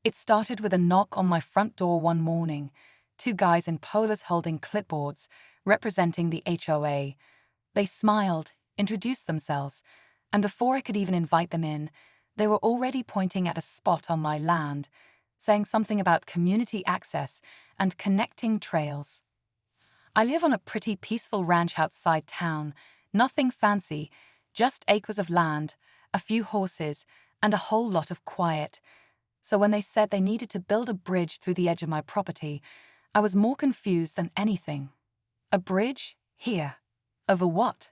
It started with a knock on my front door one morning, two guys in polos holding clipboards, representing the HOA. They smiled, introduced themselves, and before I could even invite them in, they were already pointing at a spot on my land, saying something about community access and connecting trails. I live on a pretty peaceful ranch outside town, nothing fancy, just acres of land, a few horses, and a whole lot of quiet. So when they said they needed to build a bridge through the edge of my property, I was more confused than anything. A bridge? Here. Over what?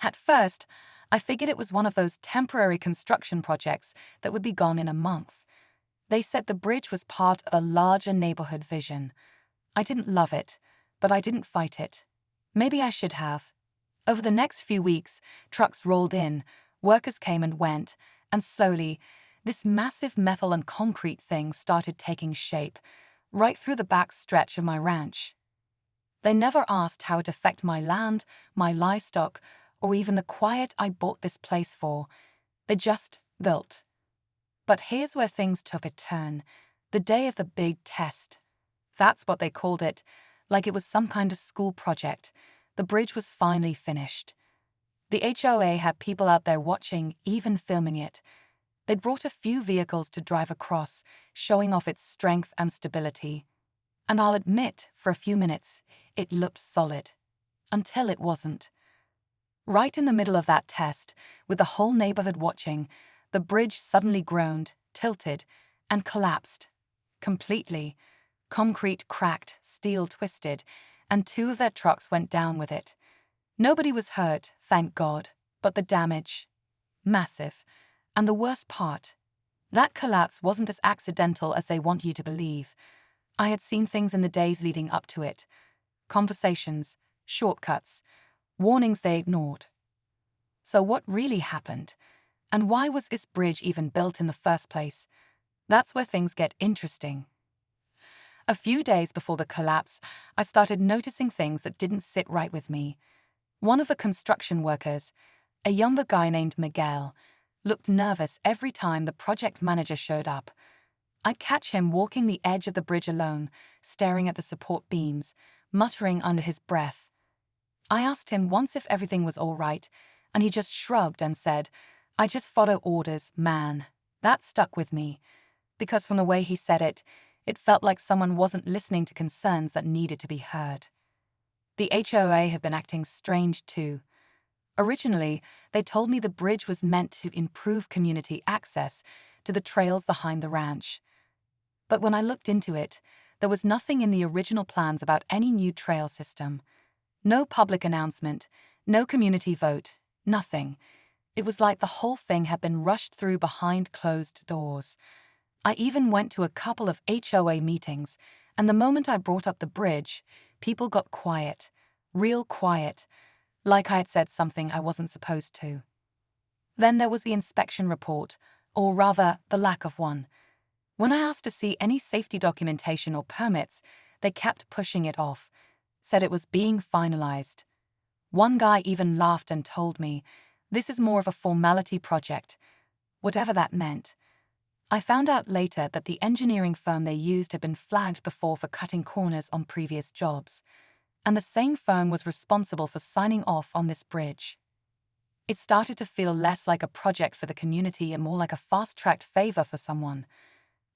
At first, I figured it was one of those temporary construction projects that would be gone in a month. They said the bridge was part of a larger neighborhood vision. I didn't love it, but I didn't fight it. Maybe I should have. Over the next few weeks, trucks rolled in, workers came and went, and slowly, this massive metal and concrete thing started taking shape, right through the back stretch of my ranch. They never asked how it affected my land, my livestock, or even the quiet I bought this place for. They just built. But here's where things took a turn. The day of the big test. That's what they called it, like it was some kind of school project. The bridge was finally finished. The HOA had people out there watching, even filming it. They'd brought a few vehicles to drive across, showing off its strength and stability. And I'll admit, for a few minutes, it looked solid. Until it wasn't. Right in the middle of that test, with the whole neighborhood watching, the bridge suddenly groaned, tilted, and collapsed. Completely. Concrete cracked, steel twisted, and two of their trucks went down with it. Nobody was hurt, thank God, but the damage? Massive. And the worst part? That collapse wasn't as accidental as they want you to believe. I had seen things in the days leading up to it. Conversations, shortcuts, warnings they ignored. So what really happened? And why was this bridge even built in the first place? That's where things get interesting. A few days before the collapse, I started noticing things that didn't sit right with me. One of the construction workers, a younger guy named Miguel, looked nervous every time the project manager showed up. I'd catch him walking the edge of the bridge alone, staring at the support beams, muttering under his breath. I asked him once if everything was all right, and he just shrugged and said, "I just follow orders, man." That stuck with me, because from the way he said it, it felt like someone wasn't listening to concerns that needed to be heard. The HOA have been acting strange too. Originally, they told me the bridge was meant to improve community access to the trails behind the ranch. But when I looked into it, there was nothing in the original plans about any new trail system. No public announcement, no community vote, nothing. It was like the whole thing had been rushed through behind closed doors. I even went to a couple of HOA meetings, and the moment I brought up the bridge, people got quiet, real quiet, like I had said something I wasn't supposed to. Then there was the inspection report, or rather, the lack of one. When I asked to see any safety documentation or permits, they kept pushing it off, said it was being finalized. One guy even laughed and told me, "This is more of a formality project," whatever that meant. I found out later that the engineering firm they used had been flagged before for cutting corners on previous jobs, and the same firm was responsible for signing off on this bridge. It started to feel less like a project for the community and more like a fast-tracked favor for someone.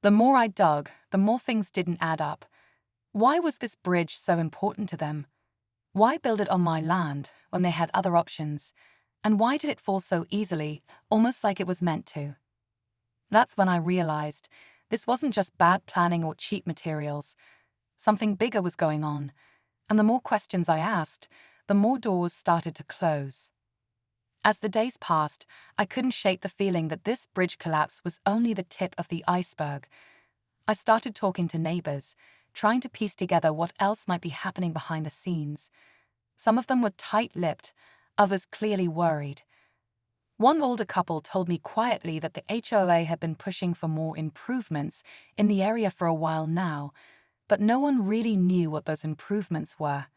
The more I dug, the more things didn't add up. Why was this bridge so important to them? Why build it on my land when they had other options? And why did it fall so easily, almost like it was meant to? That's when I realized this wasn't just bad planning or cheap materials. Something bigger was going on. And the more questions I asked, the more doors started to close. As the days passed, I couldn't shake the feeling that this bridge collapse was only the tip of the iceberg. I started talking to neighbors, trying to piece together what else might be happening behind the scenes. Some of them were tight-lipped, others clearly worried. One older couple told me quietly that the HOA had been pushing for more improvements in the area for a while now, but no one really knew what those improvements were.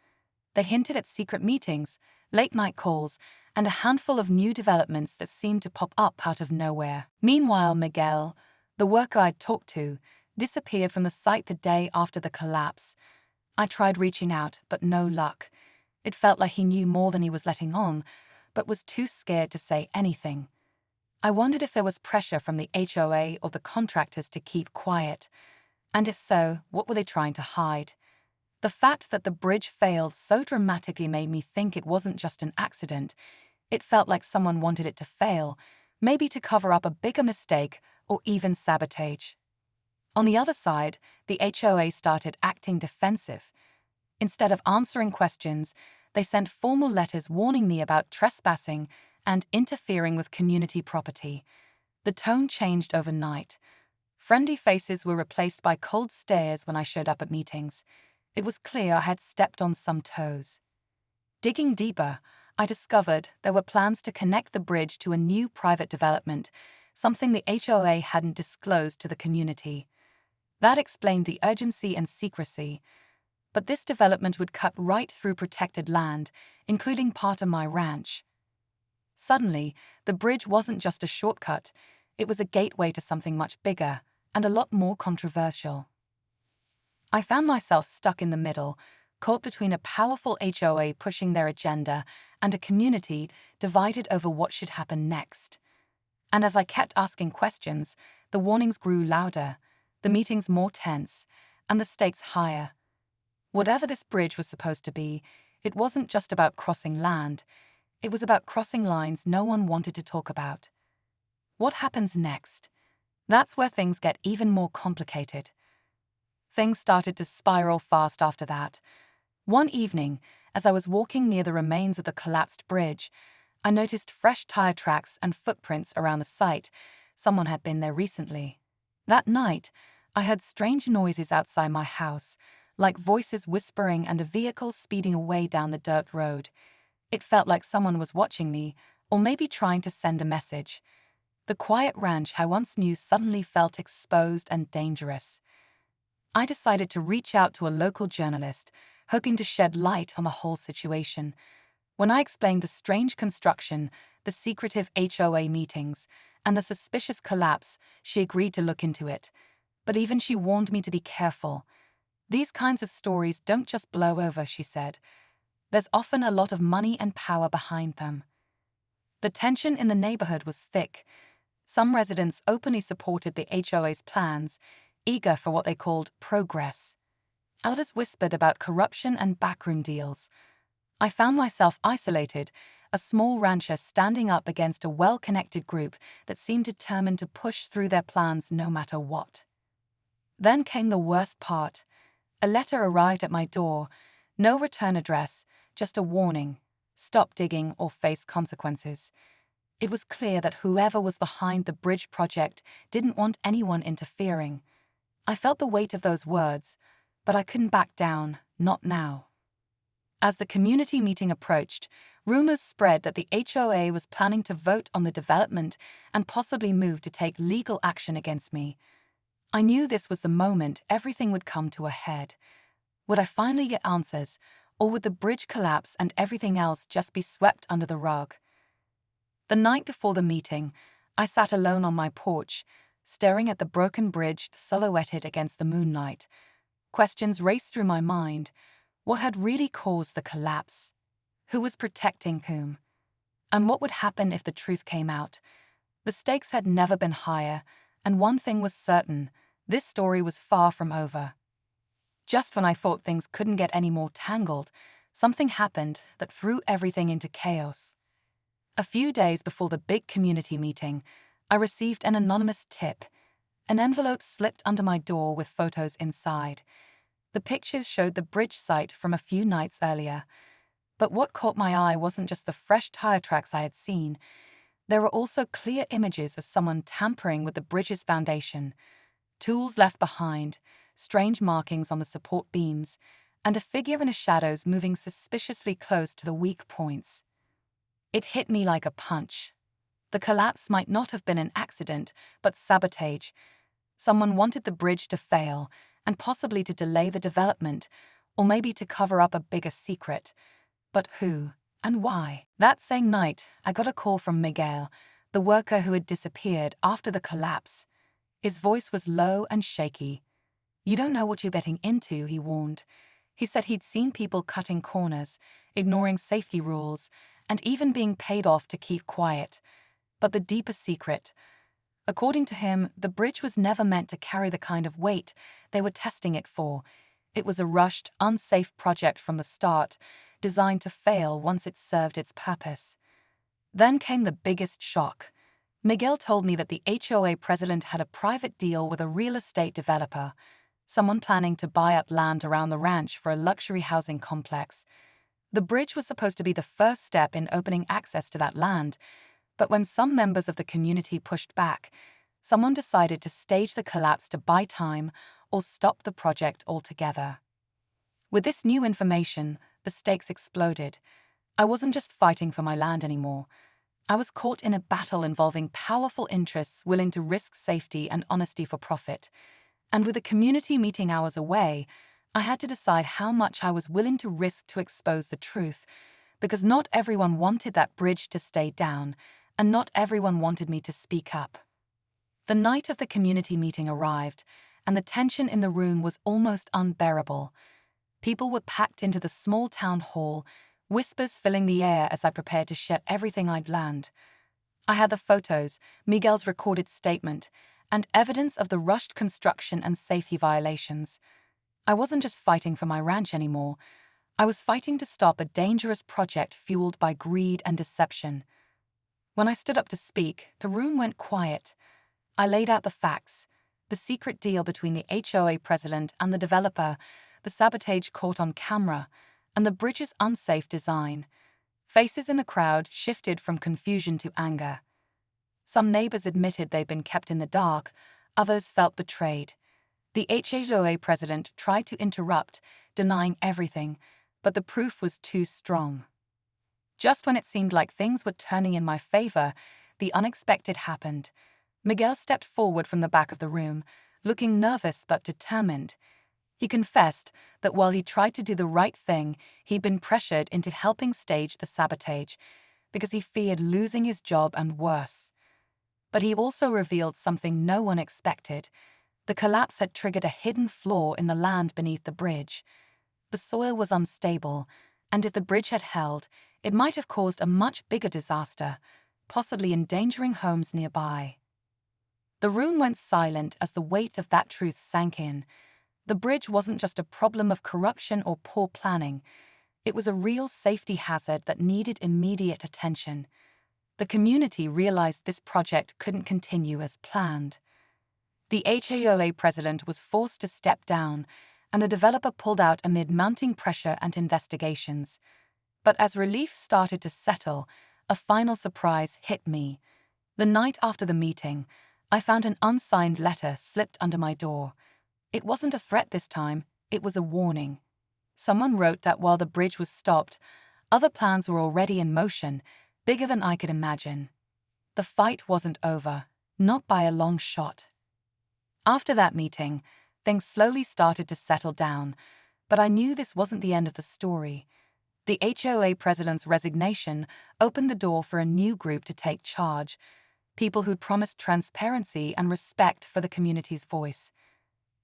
They hinted at secret meetings, late-night calls, and a handful of new developments that seemed to pop up out of nowhere. Meanwhile, Miguel, the worker I'd talked to, disappeared from the site the day after the collapse. I tried reaching out, but no luck. It felt like he knew more than he was letting on, but was too scared to say anything. I wondered if there was pressure from the HOA or the contractors to keep quiet. And if so, what were they trying to hide? The fact that the bridge failed so dramatically made me think it wasn't just an accident. It felt like someone wanted it to fail, maybe to cover up a bigger mistake or even sabotage. On the other side, the HOA started acting defensive. Instead of answering questions, they sent formal letters warning me about trespassing and interfering with community property. The tone changed overnight. Friendly faces were replaced by cold stares when I showed up at meetings. It was clear I had stepped on some toes. Digging deeper, I discovered there were plans to connect the bridge to a new private development, something the HOA hadn't disclosed to the community. That explained the urgency and secrecy. But this development would cut right through protected land, including part of my ranch. Suddenly, the bridge wasn't just a shortcut, it was a gateway to something much bigger and a lot more controversial. I found myself stuck in the middle, caught between a powerful HOA pushing their agenda and a community divided over what should happen next. And as I kept asking questions, the warnings grew louder, the meetings more tense, and the stakes higher. Whatever this bridge was supposed to be, it wasn't just about crossing land. It was about crossing lines no one wanted to talk about. What happens next? That's where things get even more complicated. Things started to spiral fast after that. One evening, as I was walking near the remains of the collapsed bridge, I noticed fresh tire tracks and footprints around the site. Someone had been there recently. That night, I heard strange noises outside my house, like voices whispering and a vehicle speeding away down the dirt road. It felt like someone was watching me, or maybe trying to send a message. The quiet ranch I once knew suddenly felt exposed and dangerous. I decided to reach out to a local journalist, hoping to shed light on the whole situation. When I explained the strange construction, the secretive HOA meetings, and the suspicious collapse, she agreed to look into it. But even she warned me to be careful. These kinds of stories don't just blow over, she said. There's often a lot of money and power behind them. The tension in the neighborhood was thick. Some residents openly supported the HOA's plans, eager for what they called progress. Others whispered about corruption and backroom deals. I found myself isolated, a small rancher standing up against a well-connected group that seemed determined to push through their plans no matter what. Then came the worst part. A letter arrived at my door. No return address, just a warning. Stop digging or face consequences. It was clear that whoever was behind the bridge project didn't want anyone interfering. I felt the weight of those words, but I couldn't back down, not now. As the community meeting approached, rumors spread that the HOA was planning to vote on the development and possibly move to take legal action against me. I knew this was the moment everything would come to a head. Would I finally get answers, or would the bridge collapse and everything else just be swept under the rug? The night before the meeting, I sat alone on my porch, staring at the broken bridge silhouetted against the moonlight. Questions raced through my mind. What had really caused the collapse? Who was protecting whom? And what would happen if the truth came out? The stakes had never been higher, and one thing was certain: this story was far from over. Just when I thought things couldn't get any more tangled, something happened that threw everything into chaos. A few days before the big community meeting, I received an anonymous tip. An envelope slipped under my door with photos inside. The pictures showed the bridge site from a few nights earlier. But what caught my eye wasn't just the fresh tire tracks I had seen. There were also clear images of someone tampering with the bridge's foundation. Tools left behind, strange markings on the support beams, and a figure in the shadows moving suspiciously close to the weak points. It hit me like a punch. The collapse might not have been an accident, but sabotage. Someone wanted the bridge to fail, and possibly to delay the development, or maybe to cover up a bigger secret. But who, and why? That same night, I got a call from Miguel, the worker who had disappeared after the collapse. His voice was low and shaky. "You don't know what you're getting into," he warned. He said he'd seen people cutting corners, ignoring safety rules, and even being paid off to keep quiet. But the deeper secret, according to him, the bridge was never meant to carry the kind of weight they were testing it for. It was a rushed, unsafe project from the start, designed to fail once it served its purpose. Then came the biggest shock. Miguel told me that the HOA president had a private deal with a real estate developer, someone planning to buy up land around the ranch for a luxury housing complex. The bridge was supposed to be the first step in opening access to that land, but when some members of the community pushed back, someone decided to stage the collapse to buy time or stop the project altogether. With this new information, the stakes exploded. I wasn't just fighting for my land anymore. I was caught in a battle involving powerful interests willing to risk safety and honesty for profit. And with the community meeting hours away, I had to decide how much I was willing to risk to expose the truth, because not everyone wanted that bridge to stay down, and not everyone wanted me to speak up. The night of the community meeting arrived, and the tension in the room was almost unbearable. People were packed into the small town hall, whispers filling the air as I prepared to share everything I'd learned. I had the photos, Miguel's recorded statement, and evidence of the rushed construction and safety violations. I wasn't just fighting for my ranch anymore. I was fighting to stop a dangerous project fueled by greed and deception. When I stood up to speak, the room went quiet. I laid out the facts: the secret deal between the HOA president and the developer, the sabotage caught on camera, and the bridge's unsafe design. Faces in the crowd shifted from confusion to anger. Some neighbors admitted they'd been kept in the dark, others felt betrayed. The HOA president tried to interrupt, denying everything, but the proof was too strong. Just when it seemed like things were turning in my favor, the unexpected happened. Miguel stepped forward from the back of the room, looking nervous but determined. He confessed that while he tried to do the right thing, he'd been pressured into helping stage the sabotage because he feared losing his job and worse. But he also revealed something no one expected. The collapse had triggered a hidden flaw in the land beneath the bridge. The soil was unstable, and if the bridge had held, it might have caused a much bigger disaster, possibly endangering homes nearby. The room went silent as the weight of that truth sank in. The bridge wasn't just a problem of corruption or poor planning. It was a real safety hazard that needed immediate attention. The community realized this project couldn't continue as planned. The HOA president was forced to step down, and the developer pulled out amid mounting pressure and investigations. But as relief started to settle, a final surprise hit me. The night after the meeting, I found an unsigned letter slipped under my door. It wasn't a threat this time, it was a warning. Someone wrote that while the bridge was stopped, other plans were already in motion, bigger than I could imagine. The fight wasn't over, not by a long shot. After that meeting, things slowly started to settle down, but I knew this wasn't the end of the story. The HOA president's resignation opened the door for a new group to take charge, people who'd promised transparency and respect for the community's voice.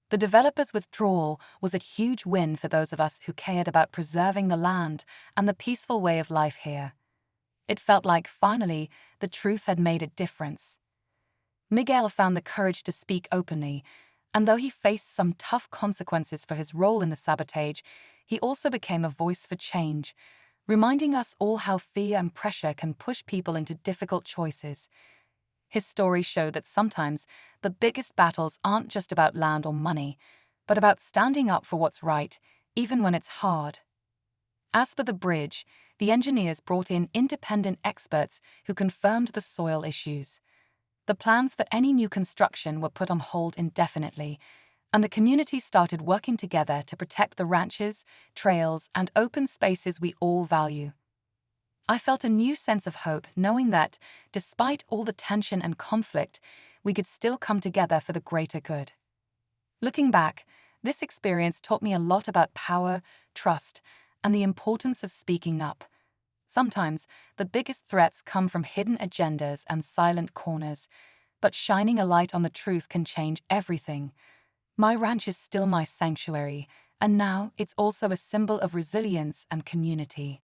The developer's withdrawal was a huge win for those of us who cared about preserving the land and the peaceful way of life here. It felt like, finally, the truth had made a difference. Miguel found the courage to speak openly, and though he faced some tough consequences for his role in the sabotage, he also became a voice for change, reminding us all how fear and pressure can push people into difficult choices. His story showed that sometimes the biggest battles aren't just about land or money, but about standing up for what's right, even when it's hard. As for the bridge, the engineers brought in independent experts who confirmed the soil issues. The plans for any new construction were put on hold indefinitely, and the community started working together to protect the ranches, trails, and open spaces we all value. I felt a new sense of hope, knowing that, despite all the tension and conflict, we could still come together for the greater good. Looking back, this experience taught me a lot about power, trust, and the importance of speaking up. Sometimes, the biggest threats come from hidden agendas and silent corners, but shining a light on the truth can change everything. My ranch is still my sanctuary, and now it's also a symbol of resilience and community.